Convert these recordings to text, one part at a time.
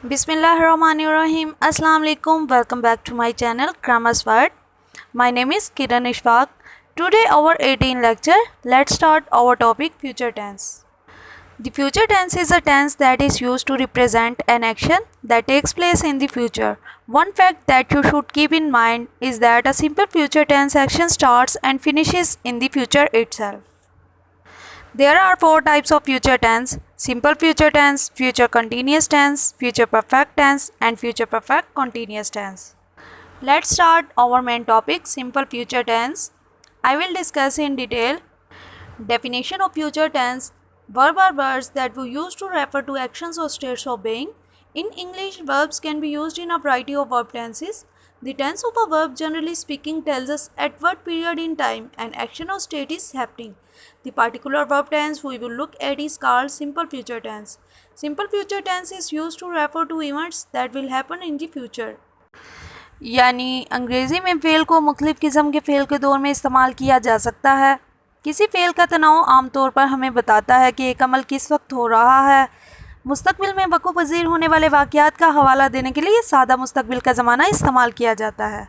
Bismillahirrahmanirrahim. Assalamu alaikum. Welcome back to my channel Grammar's Word. My name is Kiran Ishfaq. Today our 18th lecture. Let's start our topic future tense. The future tense is a tense that is used to represent an action that takes place in the future. One fact that you should keep in mind is that a simple future tense action starts and finishes in the future itself. There are four types of future tense: simple future tense, future continuous tense, future perfect tense, and future perfect continuous tense. Let's start our main topic, simple future tense. I will discuss in detail. Definition of future tense. Verb are words that we use to refer to actions or states of being. In English, verbs can be used in a variety of verb tenses. The tense of a verb, generally speaking, tells us at what period in time an action or state is happening. The particular verb tense we will look at is called simple future tense. Simple future tense is used to refer to events that will happen in the future. यानी अंग्रेज़ी में fail को मुख्तलिफ़ किस्म के fail के दौर में इस्तेमाल किया जा सकता है. किसी फ़ेल का तनाव आमतौर पर हमें बताता है कि एक अमल किस वक्त हो रहा है. मुस्तकबिल में वक़ूअ पज़ीर होने वाले वाक़यात का हवाला देने के लिए सादा मुस्तकबिल का ज़माना इस्तेमाल किया जाता है.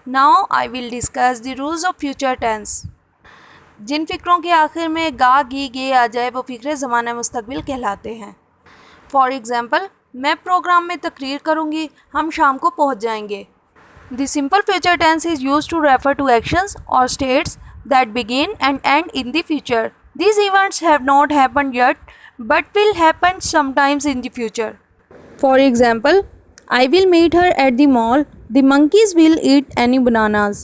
Now I will discuss the rules of future tense. जिन फ़िक्रों के आखिर में गा गी गे आ जाए वो फ़िक्रे ज़माना मुस्तकबिल कहलाते हैं. फॉर एग्ज़ाम्पल, मैं प्रोग्राम में तकरीर करूँगी, हम शाम को पहुँच जाएंगे. The simple future tense is used to refer to actions और states that begin and end in the future. These events have not happened yet but will happen sometimes in the future. For example, I will meet her at the mall. The monkeys will eat any bananas.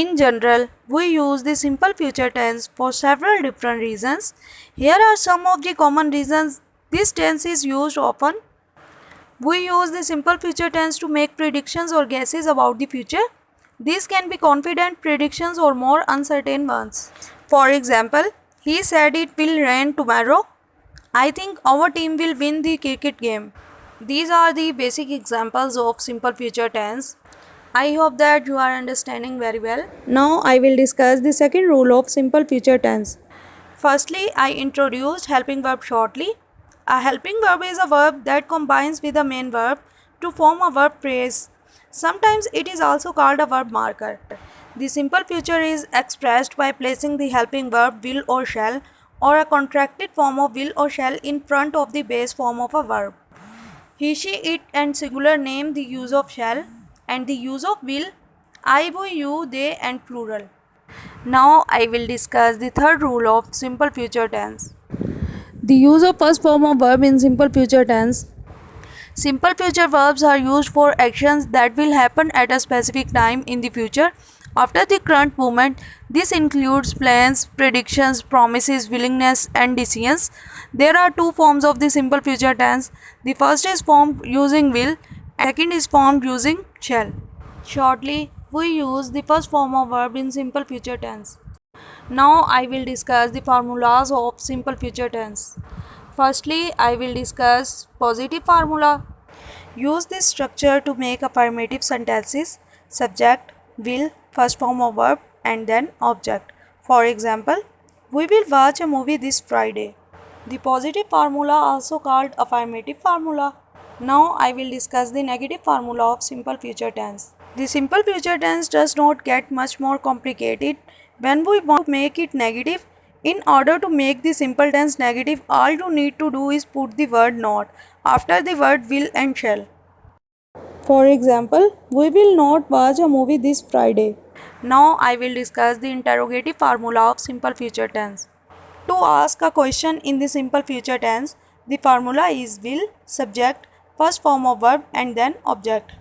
In general, we use the simple future tense for several different reasons. Here are some of the common reasons this tense is used often. We use the simple future tense to make predictions or guesses about the future. These can be confident predictions or more uncertain ones. For example, he said it will rain tomorrow. I think our team will win the cricket game. These are the basic examples of simple future tense. I hope that you are understanding very well. Now I will discuss the second rule of simple future tense. Firstly, I introduced helping verb shortly. A helping verb is a verb that combines with a main verb to form a verb phrase. Sometimes it is also called a verb marker. The simple future is expressed by placing the helping verb will or shall or a contracted form of will or shall in front of the base form of a verb. He, she, it and singular name the use of shall and the use of will, I, we, you, they and plural. Now I will discuss the third rule of simple future tense. The use of first form of verb in simple future tense. Simple future verbs are used for actions that will happen at a specific time in the future after the current moment. This includes plans, predictions, promises, willingness, and decisions. There are two forms of the simple future tense. The first is formed using will, and second is formed using shall. Shortly, we use the first form of verb in simple future tense. Now I will discuss the formulas of simple future tense. Firstly, I will discuss positive formula. Use this structure to make affirmative sentences: subject, will, first form of verb, and then object. For example, we will watch a movie this Friday. The positive formula, also called affirmative formula. Now I will discuss the negative formula of simple future tense. The simple future tense does not get much more complicated when we want to make it negative. In order to make the simple tense negative, all you need to do is put the word not after the word will and shall. For example, we will not watch a movie this Friday. Now I will discuss the interrogative formula of simple future tense. To ask a question in the simple future tense, the formula is will, subject, first form of verb and then object.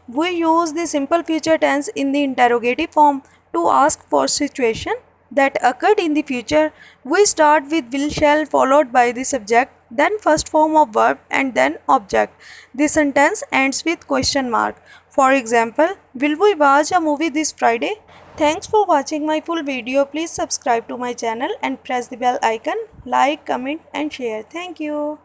We use the simple future tense in the interrogative form to ask for situation that occurred in the future. We start with will shall followed by the subject, then first form of verb and then object. The sentence ends with question mark. For example, will we watch a movie this Friday? Thanks for watching my full video. Please subscribe to my channel and press the bell icon. Like, comment and share. Thank you.